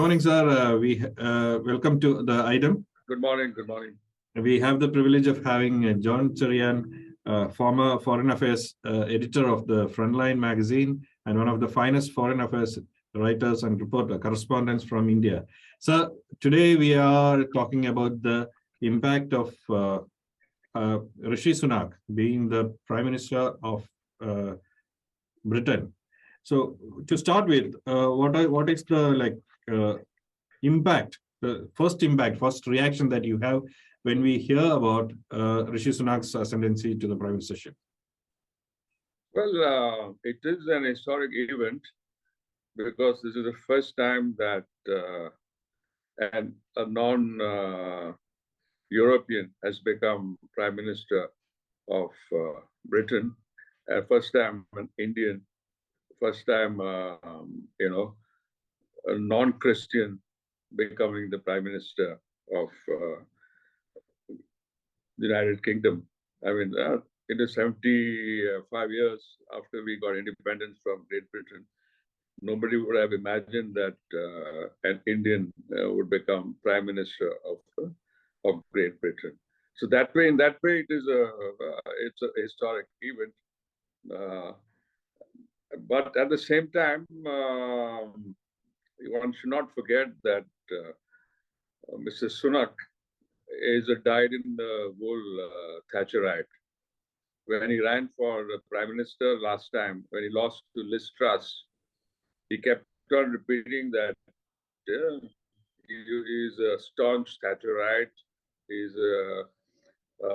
morning, sir. We welcome to the AIDEM. Good morning. Good morning. We have the privilege of having John Cherian, former Foreign Affairs editor of the Frontline magazine and one of the finest foreign affairs writers and correspondents from India. So today we are talking about the impact of Rishi Sunak being the Prime Minister of Britain. So to start with, what is the impact, the first reaction that you have when we hear about Rishi Sunak's ascendancy to the prime ministership? Well, it is an historic event because this is the first time that a non-European has become Prime Minister of Britain, first time an Indian, first time, a non-Christian becoming the Prime Minister of the United Kingdom. I mean, it is 75 years after we got independence from Great Britain. Nobody would have imagined that an Indian would become Prime Minister of Great Britain. So in that way, it's a historic event. But at the same time, one should not forget that Mr. Sunak is a dyed-in-the-wool Thatcherite. When he ran for the Prime Minister last time, when he lost to Liz Truss, he kept on repeating that he's a staunch Thatcherite, he's a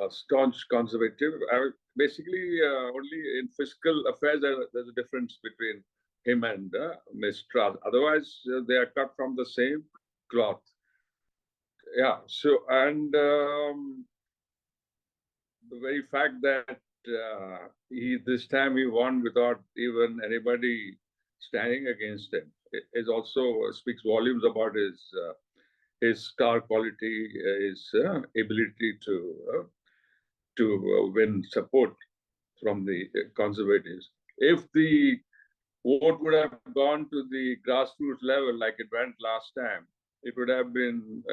staunch conservative. Basically, only in fiscal affairs there's a difference between him and Ms. Truss. Otherwise, they are cut from the same cloth. Yeah. So, and the very fact that this time he won without even anybody standing against him is also speaks volumes about his star quality, his ability to win support from the conservatives. If the vote would have gone to the grassroots level like it went last time, it would have been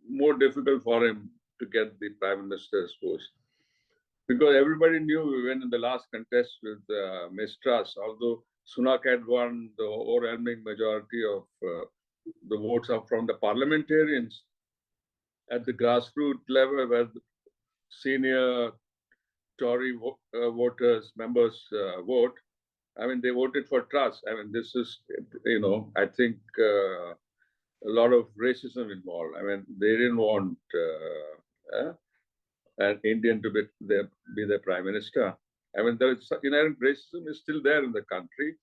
more difficult for him to get the Prime Minister's post. Because everybody knew when in the last contest with Ms. Truss, although Sunak had won the overwhelming majority of the votes up from the parliamentarians, at the grassroots level where the senior Tory voters, members vote, I mean, they voted for Truss. I mean, this is, I think a lot of racism involved. I mean, they didn't want an Indian to be the Prime Minister. I mean, there is inherent racism is still there in the country.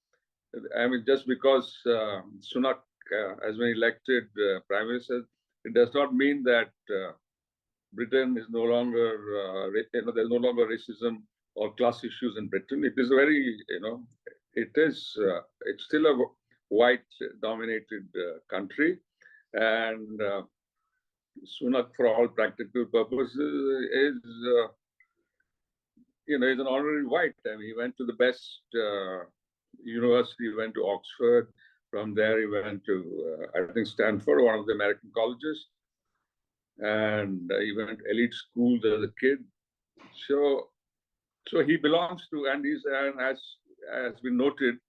I mean, just because Sunak has been elected Prime Minister, it does not mean that Britain is no longer, there's no longer racism or class issues in Britain. It is very, it's still a white-dominated country, and Sunak, for all practical purposes, is an honorary white. I mean, he went to the best university. He went to Oxford. From there, he went to I think Stanford, one of the American colleges, and he went to elite schools as a kid. So he belongs to, and as been noted,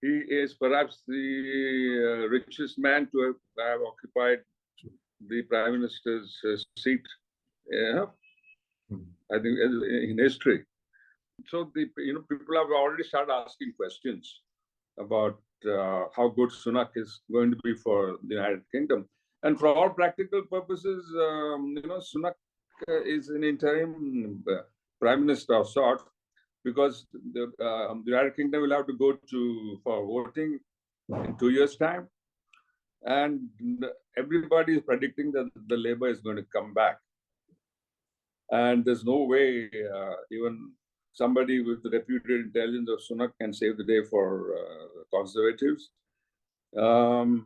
he is perhaps the richest man to have occupied the Prime Minister's seat, I think, in history. So people have already started asking questions about how good Sunak is going to be for the United Kingdom. And for all practical purposes, Sunak is an interim Prime Minister of sorts, because the United Kingdom will have to go for voting in 2 years' time. And everybody is predicting that the Labour is going to come back. And there's no way even somebody with the reputed intelligence of Sunak can save the day for Conservatives. The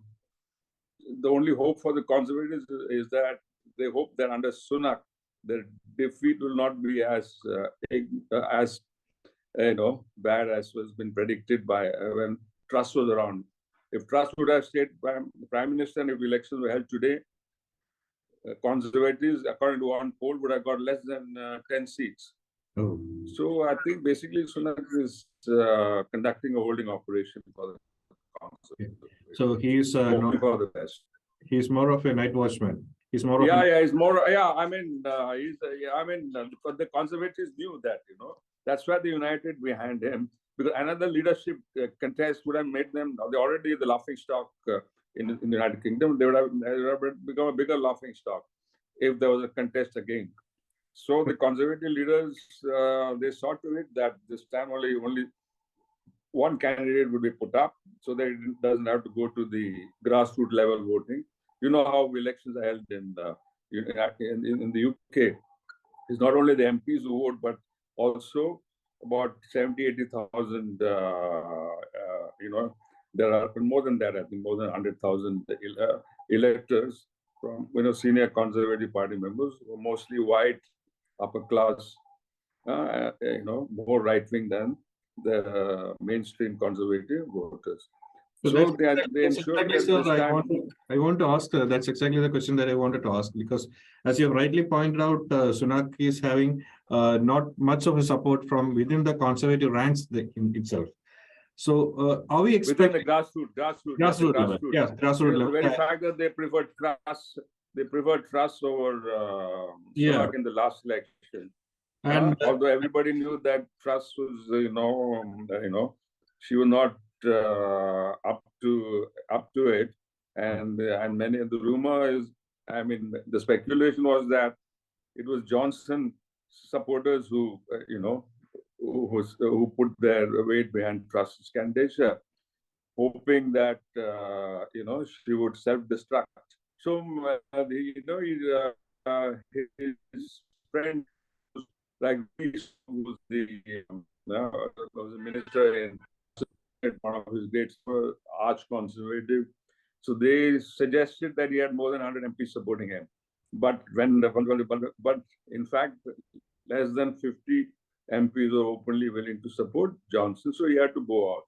only hope for the Conservatives is that they hope that under Sunak, their defeat will not be as bad as was been predicted by when Truss was around If Truss would have stayed prime minister and if elections were held today, Conservatives, according to one poll, would have got less than 10 seats. Oh. So I think basically Sunak is conducting a holding operation for the Conservatives. So he's hoping for the best. He's more of a night watchman. He's more of he's more. I mean, but the Conservatives knew that, that's why they united behind him, because another leadership contest would have made them. They're already the laughing stock in the United Kingdom. They would have become a bigger laughing stock if there was a contest again. So the Conservative leaders they saw to it that this time only one candidate would be put up, so that it doesn't have to go to the grassroots level voting. You know how elections are held in the UK. It's not only the MPs who vote, but also about 70,000, 80,000. There are more than that. I think more than 100,000 electors from senior Conservative Party members, who are mostly white, upper class, more right wing than the mainstream Conservative voters. So they ensure that this time. I want to ask, that's exactly the question that I wanted to ask, because as you have rightly pointed out, Sunak is having not much of a support from within the Conservative ranks in itself. So are we expecting within the grassroots level? Yes, grassroots level. The very fact that they preferred Truss over Sunak in the last election. And although everybody knew that Truss was, she was not up to it, and many of the rumor is, the speculation was that it was Johnson supporters who who put their weight behind Truss's candidature, hoping that she would self-destruct. So his friend, like Rees, who was a minister in one of his dates for arch conservative. So they suggested that he had more than 100 MPs supporting him. But in fact, less than 50 MPs were openly willing to support Johnson, so he had to go out.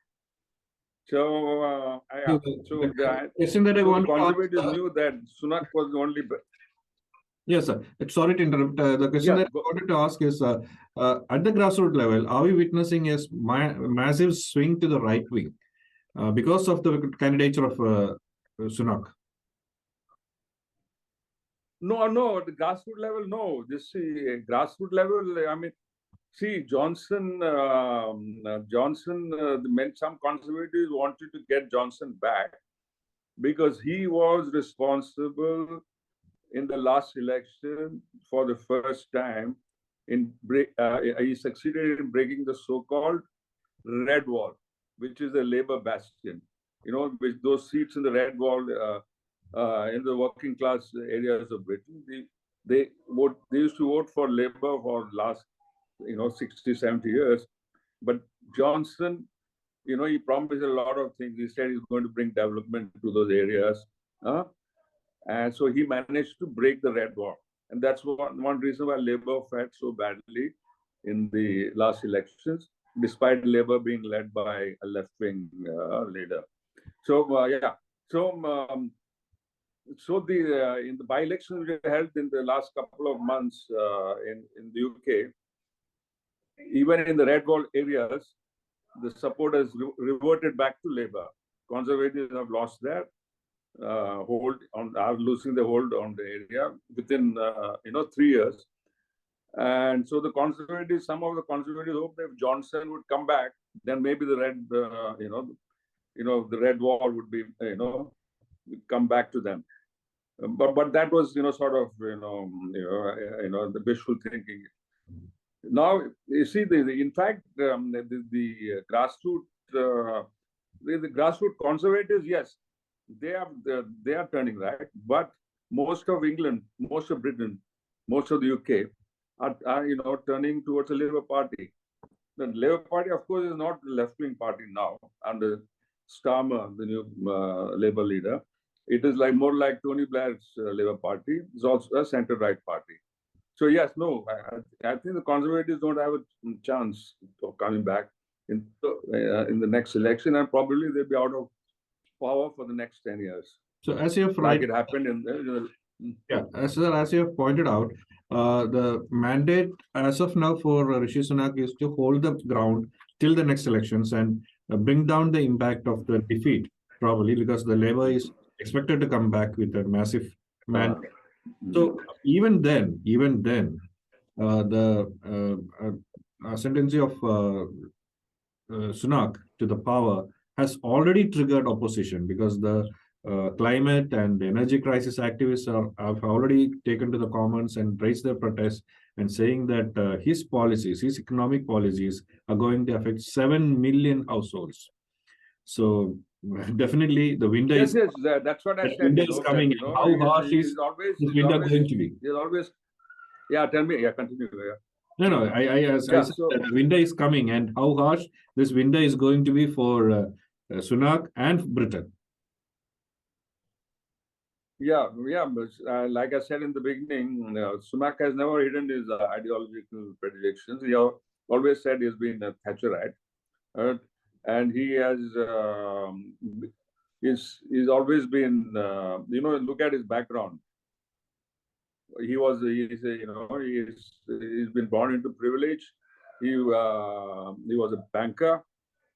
So, the Conservatives knew that Sunak was the only. Yes, sir. Sorry to interrupt. The question that I wanted to ask is, at the grassroots level, are we witnessing a massive swing to the right wing because of the candidature of Sunak? No, the grassroots level, no. Grassroots level, Johnson, some conservatives wanted to get Johnson back because he was responsible in the last election for the first time. He succeeded in breaking the so-called red wall, which is a Labour bastion. With those seats in the red wall in the working class areas of Britain, they used to vote for Labour for last 60, 70 years. But Johnson, he promised a lot of things. He said he's going to bring development to those areas. And so he managed to break the red wall. And that's one reason why Labour fared so badly in the last elections, despite Labour being led by a left-wing leader. So, in the by-elections we held in the last couple of months in the UK, even in the red wall areas, the support has reverted back to Labour. Conservatives have lost their are losing the hold on the area within 3 years. And so some of the conservatives hope that if Johnson would come back, then maybe the red the red wall would be come back to them. But that was sort of the wishful thinking. Now you see in fact the grassroots conservatives, yes, they are turning right, but most of England, most of Britain, most of the UK are turning towards the Labour Party. The Labour Party, of course, is not the left-wing party now under Starmer, the new Labour leader. It is more like Tony Blair's Labour Party. It's also a centre-right party. So yes, no, I think the Conservatives don't have a chance of coming back in the next election, and probably they'll be out of power for the next 10 years. So as you have like it happened in the yeah, as you have pointed out, the mandate as of now for Rishi Sunak is to hold the ground till the next elections and bring down the impact of the defeat, probably because the Labour is expected to come back with a massive mandate. So even then, the ascendancy of Sunak to the power has already triggered opposition because the climate and energy crisis activists have already taken to the commons and raised their protest and saying that his policies, his economic policies, are going to affect 7 million households. So definitely the winter yes, is that's what I said. winter is coming. That, How harsh is this winter going to be? He's always, yeah. Tell me, yeah. Continue. Yeah. No. I said So, that the winter is coming, and how harsh this winter is going to be for Sunak and Britain. Yeah. But, like I said in the beginning, Sunak has never hidden his ideological predilections. He always said he's been a Thatcherite, and he has he's always been look at his background. He's been born into privilege. He was a banker,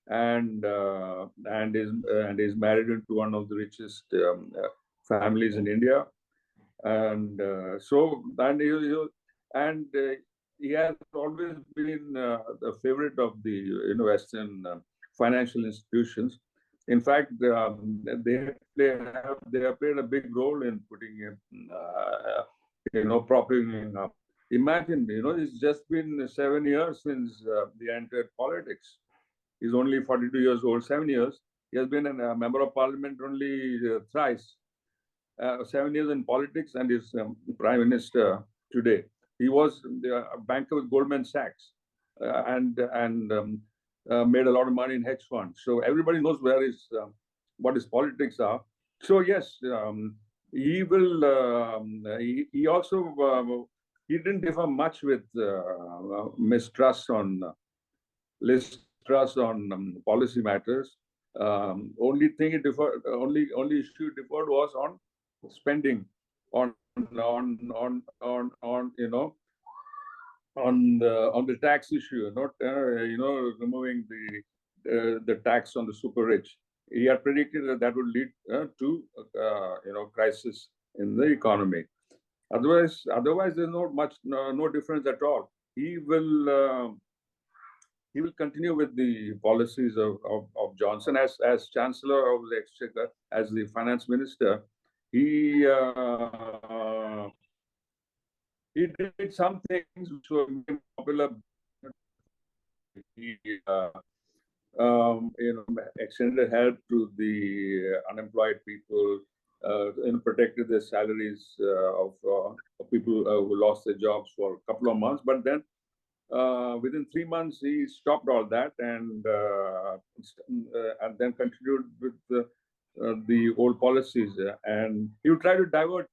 and is married into one of the richest families in India, and he has always been the favorite of the Western financial institutions. In fact, they have played a big role in putting him, propping him up. Imagine, it's just been 7 years since he entered politics. He's only 42 years old. 7 years. He has been a member of parliament only thrice. 7 years in politics, and is prime minister today. He was a banker with Goldman Sachs, and made a lot of money in hedge funds. So everybody knows what his politics are. So yes, he will. He also he didn't differ much with mistrust on policy matters. Only thing it differed, only issue differed was on spending, on the tax issue, not removing the tax on the super rich. He had predicted that would lead to crisis in the economy. Otherwise, there's no difference at all. He will continue with the policies of Johnson as Chancellor of the Exchequer, as the Finance Minister. He did some things which were popular. He extended help to the unemployed people, protected the salaries of people who lost their jobs for a couple of months. But then within 3 months, he stopped all that and then continued with the old policies. And he would try to divert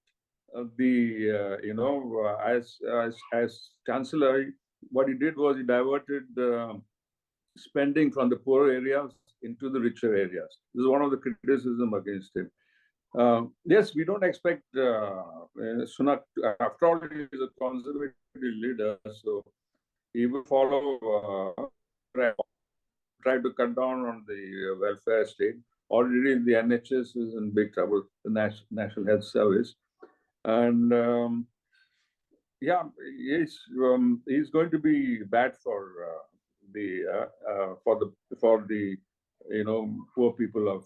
as Chancellor. What he did was he diverted spending from the poor areas into the richer areas. This is one of the criticism against him. Yes, we don't expect Sunak. After all, he is a conservative leader, so he will follow, try to cut down on the welfare state. Already the NHS is in big trouble, the National Health Service. And he's going to be bad for the poor people of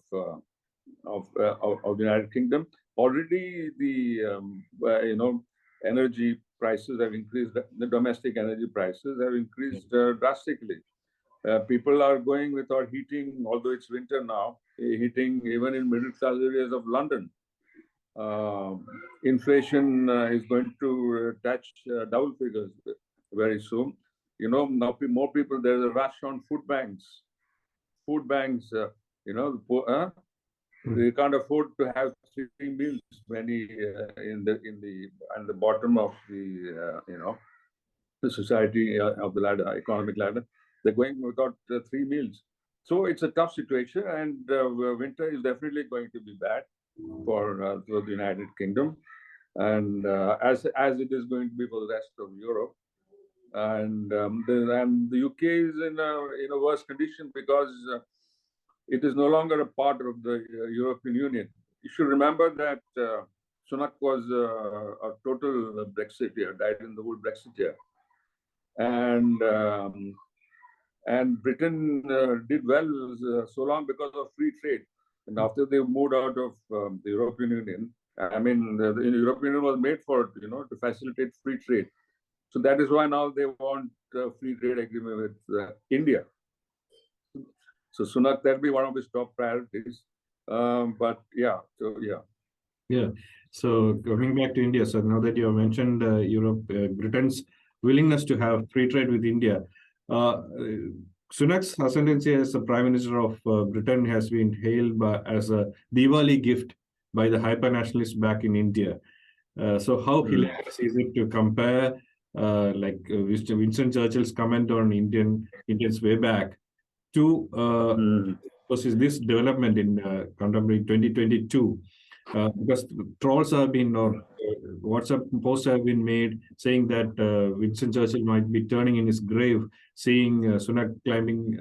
the United Kingdom. Already the energy prices have increased. The domestic energy prices have increased drastically. People are going without heating, although it's winter now. Heating even in middle class areas of London. Inflation is going to touch double figures very soon. Now more people. There's a rush on food banks. They can't afford to have 3 meals. Many in the bottom of the society of the ladder, economic ladder, they're going without 3 meals. So it's a tough situation, and winter is definitely going to be bad for the United Kingdom, and as it is going to be for the rest of Europe. And the UK is in a worse condition because it is no longer a part of the European Union. You should remember that Sunak was a total Brexiteer, died in the wool Brexiteer, and Britain did well so long because of free trade. And after they moved out of the European Union, I mean, the European Union was made for to facilitate free trade. So that is why now they want a free trade agreement with India. So Sunak, that'll be one of his top priorities. But yeah, so yeah. Yeah. So coming back to India, so now that you have mentioned Europe, Britain's willingness to have free trade with India, Sunak's ascendancy as the Prime Minister of Britain has been hailed as a Diwali gift by the hyper-nationalists back in India. So how hilarious is it to compare Winston Churchill's comment on Indians way back to this development in contemporary 2022? Because trolls have been, or WhatsApp posts have been made saying that Winston Churchill might be turning in his grave, seeing Sunak climbing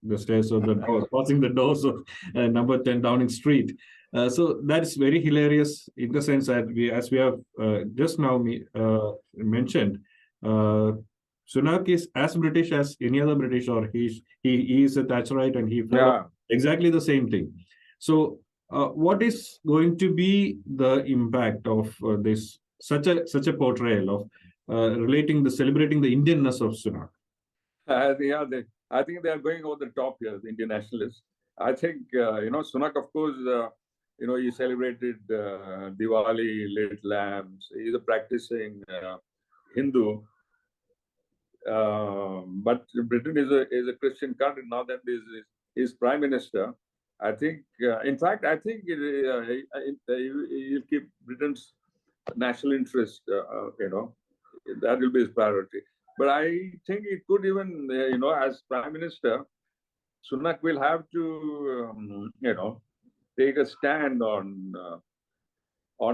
the stairs of the doors, passing the doors of number 10 Downing Street. So that is very hilarious in the sense that as we have just now mentioned, Sunak is as British as any other British, or he is a Thatcherite and he followed exactly the same thing. So what is going to be the impact of this such a portrayal of celebrating the Indianness of Sunak? I think they are going over the top here, the Indian nationalists. I think Sunak, of course, he celebrated Diwali, lit lamps. He's a practicing Hindu. But Britain is a Christian country now that is prime minister. I think, in fact, I think he'll keep Britain's national interest. That will be his priority. But I think it could even, as prime minister, Sunak will have to, take a stand on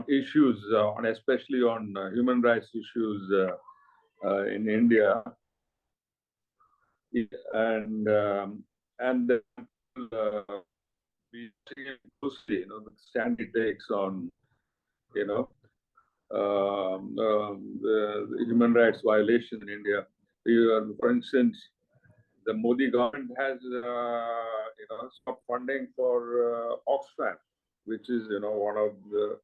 issues, especially on human rights issues in India, and we see closely, the stand he takes on, the human rights violation in India. For instance, the Modi government has, stopped funding for Oxfam, which is, one of the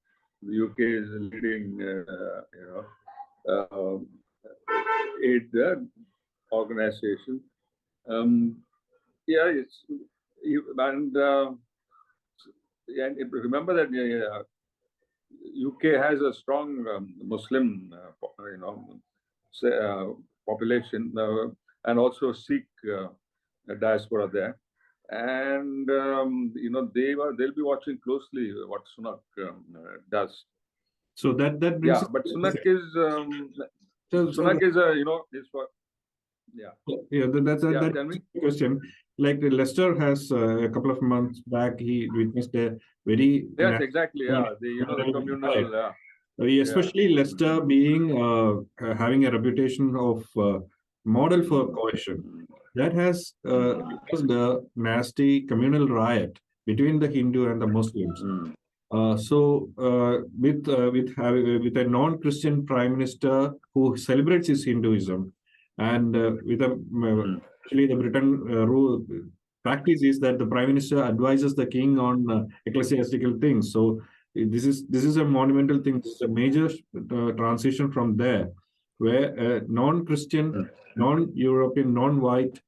UK's leading, aid organization. And remember that UK has a strong Muslim, population, and also Sikh diaspora there, and they'll be watching closely what Sunak does. So that brings but Sunak is Sunak is is for that's the question. Like Leicester has a couple of months back, he witnessed a very exactly the communal especially Leicester being having a reputation of model for coercion that has caused a nasty communal riot between the Hindu and the Muslims. With a non-Christian prime minister who celebrates his Hinduism, and with actually the Britain rule practice is that the prime minister advises the king on ecclesiastical things. So this is a monumental thing. This is a major transition from there, where a non-Christian, non-European, non-white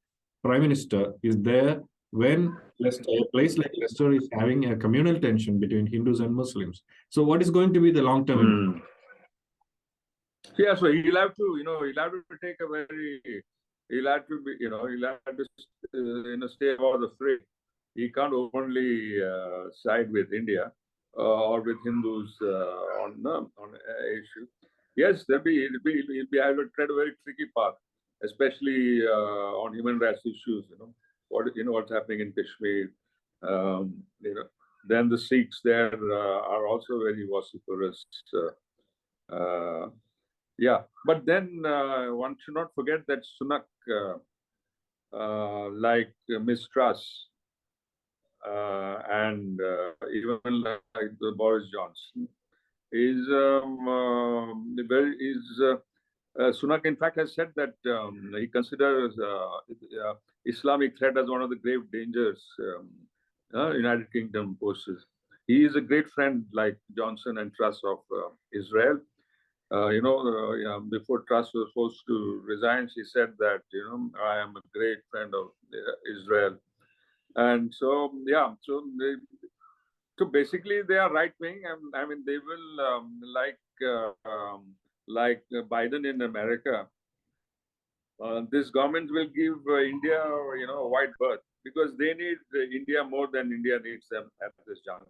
prime minister is there when a place like Leicester is having a communal tension between Hindus and Muslims. So what is going to be the long-term? So he'll have to take a very, he'll have to stay above the fray. He can't only side with India or with Hindus on issue. Yes, he'll be able to tread a very tricky path, especially on human rights issues. what's happening in Kashmir. Then the Sikhs there are also very vociferous. Yeah, but then one should not forget that Sunak, like Miss Truss, and even like the Boris Johnson, is Sunak, in fact, has said that he considers Islamic threat as one of the grave dangers United Kingdom poses. He is a great friend, like Johnson and Truss, of Israel. Before Truss was supposed to resign, she said that, I am a great friend of Israel. And so, yeah, so basically they are right wing. I mean, they will, like Biden in America, this government will give India, a wide berth, because they need India more than India needs them at this juncture.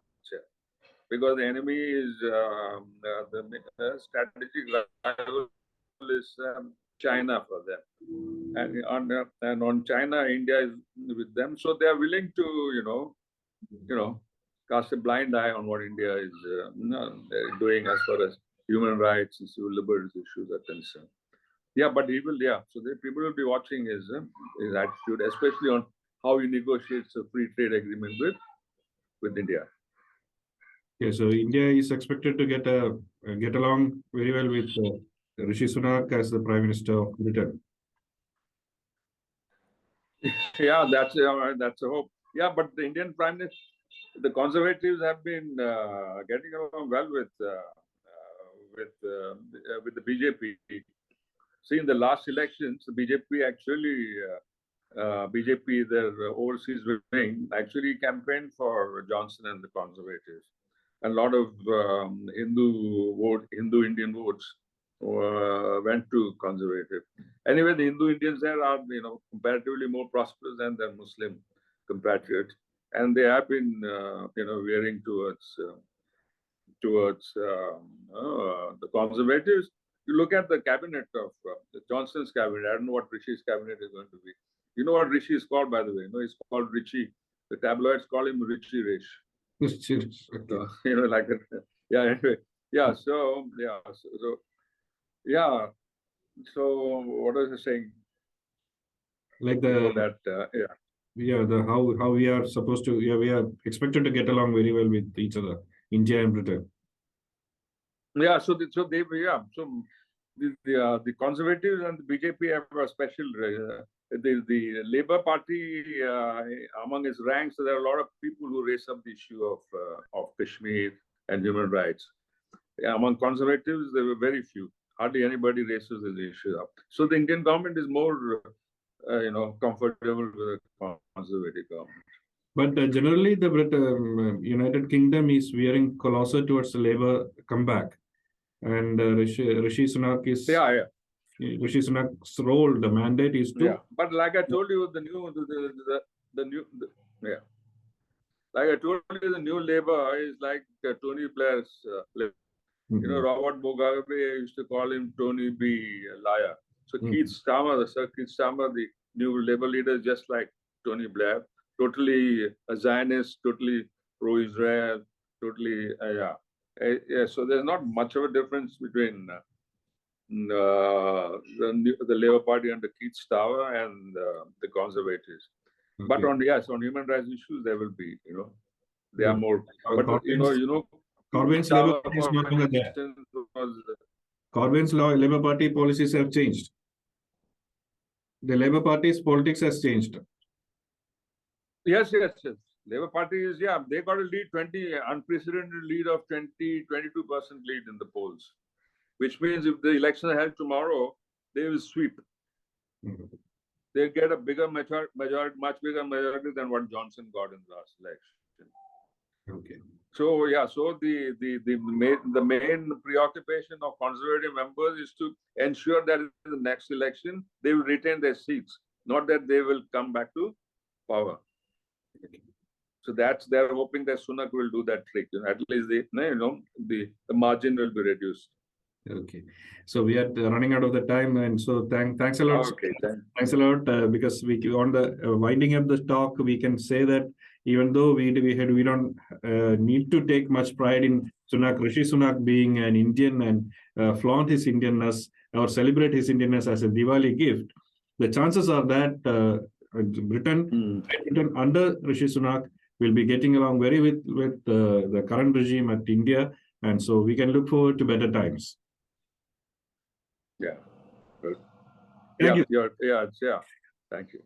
Because the enemy is the strategic rival is China for them, and on China, India is with them. So they are willing to, cast a blind eye on what India is doing as far as human rights and civil liberties issues are concerned. Yeah, but he will. Yeah, so people will be watching his attitude, especially on how he negotiates a free trade agreement with India. Yeah, so India is expected to get along very well with Rishi Sunak as the Prime Minister of Britain. Yeah, that's a hope. Yeah, but the Indian Prime Minister, the Conservatives have been getting along well with the BJP. See, in the last elections, the BJP actually, their overseas wing, actually campaigned for Johnson and the Conservatives. A lot of Hindu Indian votes went to Conservative. Anyway, the Hindu Indians there are, comparatively more prosperous than their Muslim compatriots, and they have been, veering towards the Conservatives. You look at the cabinet of Johnson's cabinet. I don't know what Rishi's cabinet is going to be. You know what Rishi is called, by the way? He's called Rishi. The tabloids call him Rishi Rish. Okay. Like that. Yeah. Anyway. Yeah. So yeah. So yeah. So what was I saying? Like that. how we are supposed to, we are expected to get along very well with each other, India and Britain. Yeah, so the Conservatives and the BJP have a special. The Labour Party among its ranks, there are a lot of people who raise up the issue of Kashmir and human rights. Among Conservatives, there were very few. Hardly anybody raises this issue up. So the Indian government is more, comfortable with the Conservative government. But generally, the United Kingdom is veering closer towards the Labour comeback, and Rishi Sunak is Rishi Sunak's role. The mandate is to. Yeah, but like I told you, like I told you, the new Labour is like Tony Blair's Labour. Robert Mugabe used to call him Tony B. Liar. So Keith Starmer, the new Labour leader, is just like Tony Blair, totally a Zionist, totally pro-Israel, totally, So there's not much of a difference between the Labour Party under Keith Starmer and the Conservatives. Okay. But on human rights issues, there will be, they are more. But Corbyn's Labour Party is no longer there. Corbyn's Labour Party policies have changed. The Labour Party's politics has changed. Yes. Labour Party is, they got a lead, unprecedented lead of 22% lead in the polls, which means if the election is held tomorrow, they will sweep. They'll get a bigger majority, much bigger majority than what Johnson got in the last election. Okay. So the main preoccupation of Conservative members is to ensure that in the next election they will retain their seats, not that they will come back to power. Okay. So they're hoping that Sunak will do that trick. At least the margin will be reduced. Okay. So we are running out of the time, and so thanks a lot. Okay, Thanks a lot, because we on the winding up the talk, we can say that even though we don't need to take much pride in Rishi Sunak being an Indian and flaunt his Indianness or celebrate his Indianness as a Diwali gift, the chances are that Britain under Rishi Sunak will be getting along very with the current regime at India, and so we can look forward to better times. Yeah. Good. Thank Yeah. you. Thank you.